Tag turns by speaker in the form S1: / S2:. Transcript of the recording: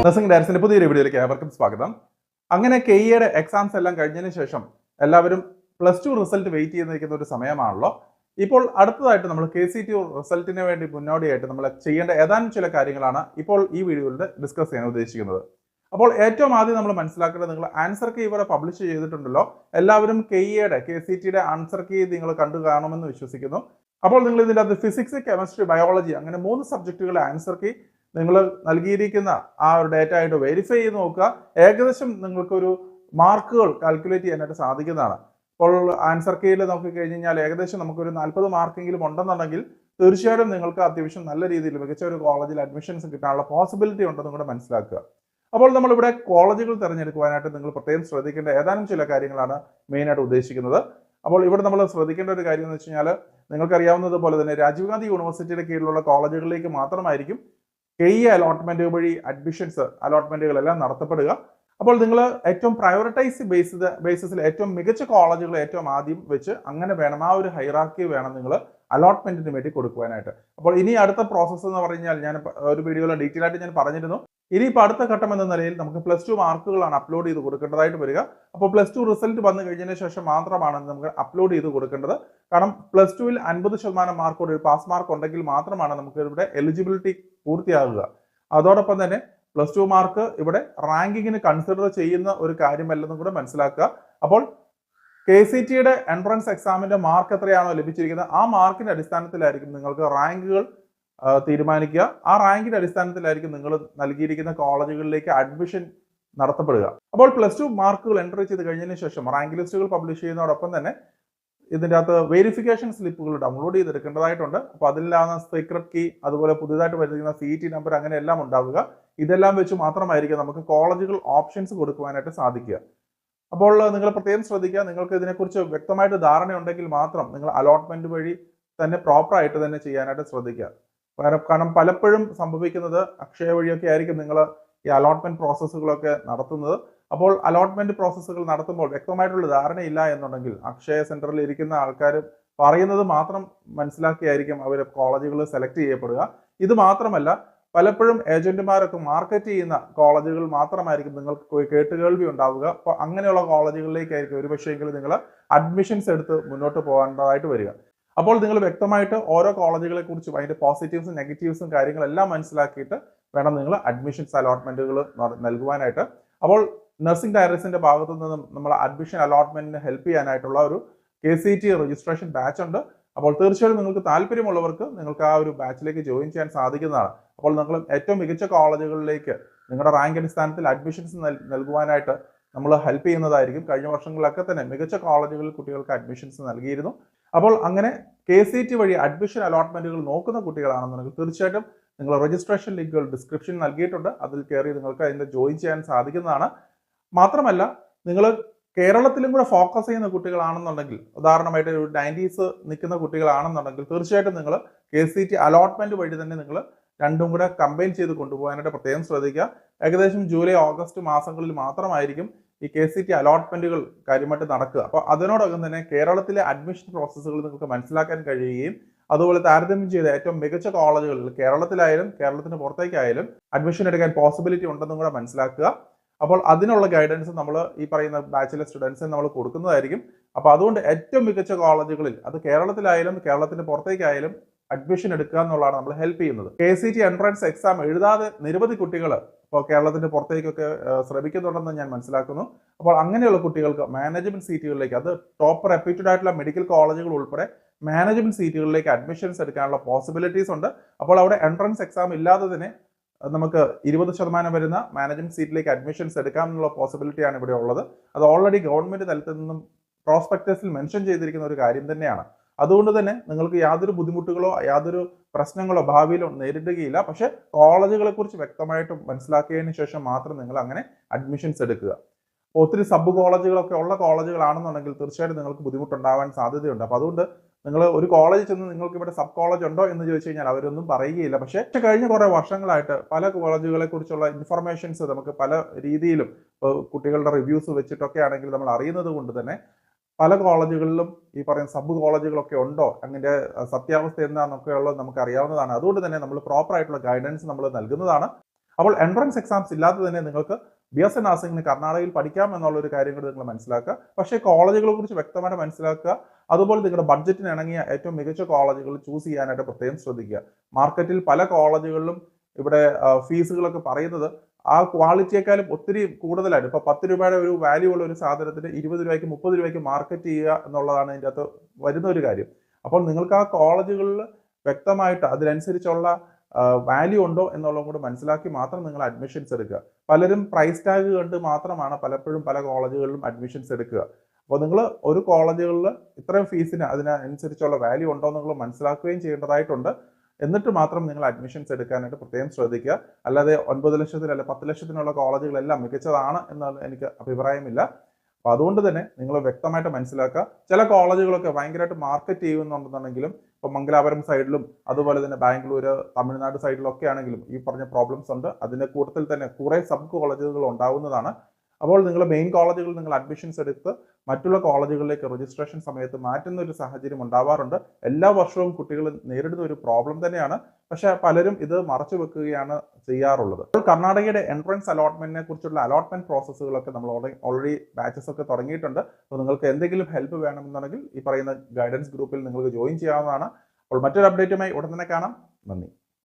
S1: Nursing ഡയറക്ടറിന്റെ പുതിയൊരു വീഡിയോയിലേക്ക് ഏവർക്കും സ്വാഗതം. അങ്ങനെ കെഇയുടെ എക്സാംസ് എല്ലാം കഴിഞ്ഞതിന് ശേഷം എല്ലാവരും +2 റിസൾട്ട് വെയിറ്റ് ചെയ്തിരിക്കുന്ന ഒരു സമയമാണല്ലോ. ഇപ്പോൾ അടുത്തതായിട്ട് നമ്മൾ KCET റിസൾട്ടിന് വേണ്ടി മുന്നോടിയായിട്ട് നമ്മൾ ചെയ്യേണ്ട ഏതാനും ചില കാര്യങ്ങളാണ് ഇപ്പോൾ ഈ വീഡിയോയിൽ ഡിസ്കസ് ചെയ്യാൻ ഉദ്ദേശിക്കുന്നത്. അപ്പോൾ ഏറ്റവും ആദ്യം നമ്മൾ മനസ്സിലാക്കേണ്ടത്, നിങ്ങൾ ആൻസർ കീ ഇവിടെ പബ്ലിഷ് ചെയ്തിട്ടുണ്ടല്ലോ. എല്ലാവരും KCETയുടെ ആൻസർ കീ നിങ്ങൾ കണ്ടു കാണുമെന്ന് വിശ്വസിക്കുന്നു. അപ്പോൾ നിങ്ങൾ ഇതിൻ്റെ അകത്ത് ഫിസിക്സ്, കെമിസ്ട്രി, ബയോളജി അങ്ങനെ 3 സബ്ജക്റ്റുകളുടെ ആൻസർ കീ നിങ്ങൾ നൽകിയിരിക്കുന്ന ആ ഒരു ഡേറ്റ ആയിട്ട് വെരിഫൈ ചെയ്ത് നോക്കുക. ഏകദേശം നിങ്ങൾക്കൊരു മാർക്കുകൾ കാൽക്കുലേറ്റ് ചെയ്യാനായിട്ട് സാധിക്കുന്നതാണ്. ഇപ്പോൾ ആൻസർ കീയിൽ നോക്കി കഴിഞ്ഞാൽ ഏകദേശം നമുക്കൊരു 40 മാർക്കെങ്കിലും ഉണ്ടെന്നുണ്ടെങ്കിൽ തീർച്ചയായിട്ടും നിങ്ങൾക്ക് അത്യാവശ്യം നല്ല രീതിയിൽ മികച്ച ഒരു കോളേജിൽ അഡ്മിഷൻസ് കിട്ടാനുള്ള പോസിബിലിറ്റി ഉണ്ടെന്ന് കൂടെ മനസ്സിലാക്കുക. അപ്പോൾ നമ്മളിവിടെ കോളേജുകൾ തിരഞ്ഞെടുക്കുവാനായിട്ട് നിങ്ങൾ പ്രത്യേകം ശ്രദ്ധിക്കേണ്ട ഏതാനും ചില കാര്യങ്ങളാണ് മെയിനായിട്ട് ഉദ്ദേശിക്കുന്നത്. അപ്പോൾ ഇവിടെ നമ്മൾ ശ്രദ്ധിക്കേണ്ട ഒരു കാര്യം എന്ന് വെച്ച് കഴിഞ്ഞാൽ, നിങ്ങൾക്കറിയാവുന്നത് പോലെ തന്നെ രാജീവ് ഗാന്ധി യൂണിവേഴ്സിറ്റിയുടെ കീഴിലുള്ള കോളേജുകളിലേക്ക് മാത്രമായിരിക്കും KE അലോട്ട്മെന്റ് വഴി അലോട്ട്മെന്റുകളെല്ലാം നടത്തപ്പെടുക. അപ്പോൾ നിങ്ങൾ ഏറ്റവും പ്രയോറിറ്റൈസ് ബേസിസിൽ ഏറ്റവും മികച്ച കോളേജുകൾ ഏറ്റവും ആദ്യം വെച്ച് അങ്ങനെ വേണം, ആ ഒരു ഹൈറാർക്കി വേണം നിങ്ങൾ അലോട്ട്മെന്റിന് വേണ്ടി കൊടുക്കുവാനായിട്ട്. അപ്പോൾ ഇനി അടുത്ത പ്രോസസ്സ് എന്ന് പറഞ്ഞാൽ, ഞാൻ ഒരു വീഡിയോയിൽ ഡീറ്റെയിൽ ആയിട്ട് ഞാൻ പറഞ്ഞിരുന്നു, ഇനിയിപ്പോൾ അടുത്ത ഘട്ടം എന്ന നിലയിൽ നമുക്ക് +2 മാർക്കുകളാണ് അപ്ലോഡ് ചെയ്ത് കൊടുക്കേണ്ടതായിട്ട് വരിക. അപ്പോൾ +2 റിസൾട്ട് വന്നു കഴിഞ്ഞതിന് ശേഷം മാത്രമാണ് നമുക്ക് അപ്ലോഡ് ചെയ്ത് കൊടുക്കേണ്ടത്. കാരണം +2ൽ 50% മാർക്കോട് ഒരു പാസ് മാർക്ക് ഉണ്ടെങ്കിൽ മാത്രമാണ് നമുക്ക് ഇവിടെ എലിജിബിലിറ്റി പൂർത്തിയാകുക. അതോടൊപ്പം തന്നെ +2 മാർക്ക് ഇവിടെ റാങ്കിങ്ങിന് കൺസിഡർ ചെയ്യുന്ന ഒരു കാര്യമല്ലെന്നും കൂടെ മനസ്സിലാക്കുക. അപ്പോൾ KCETയുടെ എൻട്രൻസ് എക്സാമിന്റെ മാർക്ക് എത്രയാണോ ലഭിച്ചിരിക്കുന്നത് ആ മാർക്കിന്റെ അടിസ്ഥാനത്തിലായിരിക്കും നിങ്ങൾക്ക് റാങ്കുകൾ തീരുമാനിക്കുക. ആ റാങ്കിന്റെ അടിസ്ഥാനത്തിലായിരിക്കും നിങ്ങൾ നൽകിയിരിക്കുന്ന കോളേജുകളിലേക്ക് അഡ്മിഷൻ നടത്തപ്പെടുക. അപ്പോൾ +2 മാർക്കുകൾ എൻട്രി ചെയ്ത് കഴിഞ്ഞതിന് ശേഷം റാങ്ക് ലിസ്റ്റുകൾ പബ്ലിഷ് ചെയ്യുന്നതോടൊപ്പം തന്നെ ഇതിൻ്റെ അകത്ത് വെരിഫിക്കേഷൻ സ്ലിപ്പുകൾ ഡൗൺലോഡ് ചെയ്തെടുക്കേണ്ടതായിട്ടുണ്ട്. അപ്പോൾ അതിലാണ് സീക്രട്ട് കീ, അതുപോലെ പുതിയതായിട്ട് വരുന്ന CET നമ്പർ അങ്ങനെ എല്ലാം ഉണ്ടാവുക. ഇതെല്ലാം വെച്ച് മാത്രമായിരിക്കും നമുക്ക് കോളേജുകൾ ഓപ്ഷൻസ് കൊടുക്കുവാനായിട്ട് സാധിക്കുക. അപ്പോൾ നിങ്ങൾ പ്രത്യേകം ശ്രദ്ധിക്കുക, നിങ്ങൾക്ക് ഇതിനെക്കുറിച്ച് വ്യക്തമായിട്ട് ധാരണയുണ്ടെങ്കിൽ മാത്രം നിങ്ങൾ അലോട്ട്മെന്റ് വഴി തന്നെ പ്രോപ്പറായിട്ട് തന്നെ ചെയ്യാനായിട്ട് ശ്രദ്ധിക്കുക. കാരണം പലപ്പോഴും സംഭവിക്കുന്നത് അക്ഷയ വഴിയൊക്കെ ആയിരിക്കും നിങ്ങൾ ഈ അലോട്ട്മെന്റ് പ്രോസസ്സുകളൊക്കെ നടത്തുന്നത്. അപ്പോൾ അലോട്ട്മെന്റ് പ്രോസസ്സുകൾ നടത്തുമ്പോൾ വ്യക്തമായിട്ടുള്ള ധാരണയില്ല എന്നുണ്ടെങ്കിൽ അക്ഷയ സെന്ററിൽ ഇരിക്കുന്ന ആൾക്കാർ പറയുന്നത് മാത്രം മനസ്സിലാക്കിയായിരിക്കും അവർ കോളേജുകൾ സെലക്ട് ചെയ്യപ്പെടുക. ഇത് മാത്രമല്ല, പലപ്പോഴും ഏജന്റുമാരൊക്കെ മാർക്കറ്റ് ചെയ്യുന്ന കോളേജുകൾ മാത്രമായിരിക്കും നിങ്ങൾക്ക് കേട്ടുകേൾവി ഉണ്ടാവുക. അപ്പോൾ അങ്ങനെയുള്ള കോളേജുകളിലേക്കായിരിക്കും ഒരുപക്ഷെങ്കിലും നിങ്ങൾ അഡ്മിഷൻസ് എടുത്ത് മുന്നോട്ട് പോകേണ്ടതായിട്ട് വരിക. അപ്പോൾ നിങ്ങൾ വ്യക്തമായിട്ട് ഓരോ കോളേജുകളെ കുറിച്ചും അതിന്റെ പോസിറ്റീവ്സും നെഗറ്റീവ്സും കാര്യങ്ങളെല്ലാം മനസ്സിലാക്കിയിട്ട് വേണം നിങ്ങൾ അഡ്മിഷൻസ് അലോട്ട്മെന്റുകൾ നൽകുവാനായിട്ട്. അപ്പോൾ നഴ്സിംഗ് ഡയറക്ടറിന്റെ ഭാഗത്തു നിന്നും നമ്മൾ അഡ്മിഷൻ അലോട്ട്മെന്റിന് ഹെൽപ്പ് ചെയ്യാനായിട്ടുള്ള ഒരു KCET രജിസ്ട്രേഷൻ ബാച്ച് ഉണ്ട്. അപ്പോൾ തീർച്ചയായും നിങ്ങൾക്ക് താല്പര്യമുള്ളവർക്ക് നിങ്ങൾക്ക് ആ ഒരു ബാച്ചിലേക്ക് ജോയിൻ ചെയ്യാൻ സാധിക്കുന്നതാണ്. അപ്പോൾ നിങ്ങൾ ഏറ്റവും മികച്ച കോളേജുകളിലേക്ക് നിങ്ങളുടെ റാങ്ക് അടിസ്ഥാനത്തിൽ അഡ്മിഷൻസ് നൽകുവാനായിട്ട് നമ്മൾ ഹെൽപ്പ് ചെയ്യുന്നതായിരിക്കും. കഴിഞ്ഞ വർഷങ്ങളിലൊക്കെ തന്നെ മികച്ച കോളേജുകളിൽ കുട്ടികൾക്ക് അഡ്മിഷൻസ് നൽകിയിരുന്നു. അപ്പോൾ അങ്ങനെ KCET വഴി അഡ്മിഷൻ അലോട്ട്മെന്റുകൾ നോക്കുന്ന കുട്ടികളാണെന്നുണ്ടെങ്കിൽ തീർച്ചയായിട്ടും നിങ്ങൾ രജിസ്ട്രേഷൻ ലിങ്കുകൾ ഡിസ്ക്രിപ്ഷൻ നൽകിയിട്ടുണ്ട്. അതിൽ കയറി നിങ്ങൾക്ക് അതിൻ്റെ ജോയിൻ ചെയ്യാൻ സാധിക്കുന്നതാണ്. മാത്രമല്ല, നിങ്ങൾ കേരളത്തിലും കൂടെ ഫോക്കസ് ചെയ്യുന്ന കുട്ടികളാണെന്നുണ്ടെങ്കിൽ, ഉദാഹരണമായിട്ട് ഒരു 90s നിൽക്കുന്ന കുട്ടികളാണെന്നുണ്ടെങ്കിൽ തീർച്ചയായിട്ടും നിങ്ങൾ KCET അലോട്ട്മെന്റ് വഴി തന്നെ നിങ്ങൾ രണ്ടും കൂടെ കമ്പൈൻ ചെയ്ത് കൊണ്ടുപോകാനായിട്ട് പ്രത്യേകം ശ്രദ്ധിക്കുക. ഏകദേശം ജൂലൈ ഓഗസ്റ്റ് മാസങ്ങളിൽ മാത്രമായിരിക്കും ഈ KCET അലോട്ട്മെന്റുകൾ കാര്യമായിട്ട് നടക്കുക. അപ്പോൾ അതിനോടൊപ്പം തന്നെ കേരളത്തിലെ അഡ്മിഷൻ പ്രോസസ്സുകൾ നിങ്ങൾക്ക് മനസ്സിലാക്കാൻ കഴിയുകയും അതുപോലെ താരതമ്യം ചെയ്ത ഏറ്റവും മികച്ച കോളേജുകളിൽ കേരളത്തിലായാലും കേരളത്തിന് പുറത്തേക്കായാലും അഡ്മിഷൻ എടുക്കാൻ പോസിബിലിറ്റി ഉണ്ടെന്നും കൂടെ മനസ്സിലാക്കുക. അപ്പോൾ അതിനുള്ള ഗൈഡൻസ് നമ്മൾ ഈ പറയുന്ന ബാച്ചിലർ സ്റ്റുഡൻസിന് നമ്മൾ കൊടുക്കുന്നതായിരിക്കും. അപ്പോൾ അതുകൊണ്ട് ഏറ്റവും മികച്ച കോളേജുകളിൽ അത് കേരളത്തിലായാലും കേരളത്തിന് പുറത്തേക്കായാലും അഡ്മിഷൻ എടുക്കുക എന്നുള്ളതാണ് നമ്മൾ ഹെൽപ്പ് ചെയ്യുന്നത്. KCET എൻട്രൻസ് എക്സാം എഴുതാതെ നിരവധി കുട്ടികൾ ഇപ്പോൾ കേരളത്തിന്റെ പുറത്തേക്കൊക്കെ ശ്രമിക്കുന്നുണ്ടെന്ന് ഞാൻ മനസ്സിലാക്കുന്നു. അപ്പോൾ അങ്ങനെയുള്ള കുട്ടികൾക്ക് മാനേജ്മെന്റ് സീറ്റുകളിലേക്ക്, അത് ടോപ്പ് റെപ്യൂട്ടഡ് ആയിട്ടുള്ള മെഡിക്കൽ കോളേജുകൾ ഉൾപ്പെടെ മാനേജ്മെന്റ് സീറ്റുകളിലേക്ക് അഡ്മിഷൻസ് എടുക്കാനുള്ള പോസിബിലിറ്റീസ് ഉണ്ട്. അപ്പോൾ അവിടെ എൻട്രൻസ് എക്സാം ഇല്ലാതെ തന്നെ നമുക്ക് 20% വരുന്ന മാനേജ്മെന്റ് സീറ്റിലേക്ക് അഡ്മിഷൻസ് എടുക്കാം എന്നുള്ള പോസിബിലിറ്റിയാണ് ഇവിടെ ഉള്ളത്. അത് ഓൾറെഡി ഗവൺമെന്റ് തലത്തിൽ നിന്നും പ്രോസ്പെക്ടസിൽ മെൻഷൻ ചെയ്തിരിക്കുന്ന ഒരു കാര്യം തന്നെയാണ്. അതുകൊണ്ട് തന്നെ നിങ്ങൾക്ക് യാതൊരു ബുദ്ധിമുട്ടുകളോ യാതൊരു പ്രശ്നങ്ങളോ ഭാവിയിലോ നേരിടുകയില്ല. പക്ഷേ കോളേജുകളെ കുറിച്ച് വ്യക്തമായിട്ടും മനസ്സിലാക്കിയതിന് ശേഷം മാത്രം നിങ്ങൾ അങ്ങനെ അഡ്മിഷൻസ് എടുക്കുക. ഒത്തിരി സബ് കോളേജുകളൊക്കെ ഉള്ള കോളേജുകളാണെന്നുണ്ടെങ്കിൽ തീർച്ചയായിട്ടും നിങ്ങൾക്ക് ബുദ്ധിമുട്ടുണ്ടാവാൻ സാധ്യതയുണ്ട്. അപ്പോൾ അതുകൊണ്ട് നിങ്ങൾ ഒരു കോളേജിൽ ചെന്ന് നിങ്ങൾക്ക് ഇവിടെ സബ് കോളേജ് ഉണ്ടോ എന്ന് ചോദിച്ചു കഴിഞ്ഞാൽ അവരൊന്നും പറയുകയില്ല. പക്ഷേ കഴിഞ്ഞ കുറേ വർഷങ്ങളായിട്ട് പല കോളേജുകളെ കുറിച്ചുള്ള ഇൻഫർമേഷൻസ് നമുക്ക് പല രീതിയിലും കുട്ടികളുടെ റിവ്യൂസ് വെച്ചിട്ടൊക്കെ ആണെങ്കിൽ നമ്മൾ അറിയുന്നത് കൊണ്ട് തന്നെ പല കോളേജുകളിലും ഈ പറയുന്ന സബ് കോളേജുകളൊക്കെ ഉണ്ടോ, അതിൻ്റെ സത്യാവസ്ഥ എന്താണെന്നൊക്കെ ഉള്ളത് നമുക്ക് അറിയാവുന്നതാണ്. അതുകൊണ്ട് തന്നെ നമ്മൾ പ്രോപ്പർ ആയിട്ടുള്ള ഗൈഡൻസ് നമ്മൾ നൽകുന്നതാണ്. അപ്പോൾ എൻട്രൻസ് എക്സാംസ് ഇല്ലാതെ തന്നെ നിങ്ങൾക്ക് BSc നഴ്സിംഗിന് കർണാടകയിൽ പഠിക്കാം എന്നുള്ളൊരു കാര്യം കൂടി നിങ്ങൾ മനസ്സിലാക്കുക. പക്ഷേ കോളേജുകളെ കുറിച്ച് വ്യക്തമായിട്ട് മനസ്സിലാക്കുക. അതുപോലെ നിങ്ങളുടെ ബഡ്ജറ്റിന് ഇണങ്ങിയ ഏറ്റവും മികച്ച കോളേജുകൾ ചൂസ് ചെയ്യാനായിട്ട് പ്രത്യേകം ശ്രദ്ധിക്കുക. മാർക്കറ്റിൽ പല കോളേജുകളിലും ഇവിടെ ഫീസുകളൊക്കെ പറയുന്നത് ആ ക്വാളിറ്റിയെക്കാളും ഒത്തിരി കൂടുതലായിട്ട്. ഇപ്പോൾ 10 രൂപയുടെ ഒരു വാല്യൂ ഉള്ള ഒരു സാധനത്തിന് 20 രൂപയ്ക്ക് 30 രൂപയ്ക്ക് മാർക്കറ്റ് ചെയ്യുക എന്നുള്ളതാണ് ഇതിൻ്റെ അകത്ത് വരുന്ന ഒരു കാര്യം. അപ്പോൾ നിങ്ങൾക്ക് ആ കോളേജുകളിൽ വ്യക്തമായിട്ട് അതിനനുസരിച്ചുള്ള വാല്യൂ ഉണ്ടോ എന്നുള്ളതും കൂടെ മനസ്സിലാക്കി മാത്രം നിങ്ങൾ അഡ്മിഷൻസ് എടുക്കുക. പലരും പ്രൈസ് ടാഗ് കണ്ട് മാത്രമാണ് പലപ്പോഴും പല കോളേജുകളിലും അഡ്മിഷൻസ് എടുക്കുക. അപ്പോൾ നിങ്ങൾ ഒരു കോളേജുകളിൽ ഇത്രയും ഫീസിന് അതിനനുസരിച്ചുള്ള വാല്യൂ ഉണ്ടോ എന്നുള്ളത് മനസ്സിലാക്കുകയും ചെയ്യേണ്ടതായിട്ടുണ്ട്. എന്നിട്ട് മാത്രം നിങ്ങൾ അഡ്മിഷൻസ് എടുക്കാനായിട്ട് പ്രത്യേകം ശ്രദ്ധിക്കുക. അല്ലാതെ 9 ലക്ഷത്തിന് അല്ല 10 ലക്ഷത്തിനുള്ള കോളേജുകളെല്ലാം മികച്ചതാണ് എന്നുള്ള എനിക്ക് അഭിപ്രായമില്ല. അപ്പോൾ അതുകൊണ്ട് തന്നെ നിങ്ങൾ വ്യക്തമായിട്ട് മനസ്സിലാക്കുക. ചില കോളേജുകളൊക്കെ ഭയങ്കരമായിട്ട് മാർക്കറ്റ് ചെയ്യുന്നുണ്ടെന്നുണ്ടെങ്കിലും ഇപ്പോൾ മംഗലാപുരം സൈഡിലും അതുപോലെ തന്നെ ബാംഗ്ലൂർ, തമിഴ്നാട് സൈഡിലൊക്കെ ആണെങ്കിലും ഈ പറഞ്ഞ പ്രോബ്ലംസ് ഉണ്ട്. അതിൻ്റെ കൂട്ടത്തിൽ തന്നെ കുറേ സബ് കോളേജുകൾ ഉണ്ടാവുന്നതാണ്. അപ്പോൾ നിങ്ങൾ മെയിൻ കോളേജുകളിൽ നിങ്ങൾ അഡ്മിഷൻസ് എടുത്ത് മറ്റുള്ള കോളേജുകളിലേക്ക് രജിസ്ട്രേഷൻ സമയത്ത് മാറ്റുന്ന ഒരു സാഹചര്യം ഉണ്ടാവാറുണ്ട്. എല്ലാ വർഷവും കുട്ടികൾ നേരിടുന്ന ഒരു പ്രോബ്ലം തന്നെയാണ്. പക്ഷേ പലരും ഇത് മറച്ചു വെക്കുകയാണ് ചെയ്യാറുള്ളത്. അപ്പോൾ കർണാടകയുടെ എൻട്രൻസ് അലോട്ട്മെന്റിനെ കുറിച്ചുള്ള അലോട്ട്മെന്റ് പ്രോസസ്സുകളൊക്കെ നമ്മൾ ഓൾറെഡി ബാച്ചസ് ഒക്കെ തുടങ്ങിയിട്ടുണ്ട്. അപ്പോൾ നിങ്ങൾക്ക് എന്തെങ്കിലും ഹെൽപ്പ് വേണമെന്നുണ്ടെങ്കിൽ ഈ പറയുന്ന ഗൈഡൻസ് ഗ്രൂപ്പിൽ നിങ്ങൾക്ക് ജോയിൻ ചെയ്യാവുന്നതാണ്. അപ്പോൾ മറ്റൊരു അപ്ഡേറ്റുമായി ഉടൻ തന്നെ കാണാം. നന്ദി.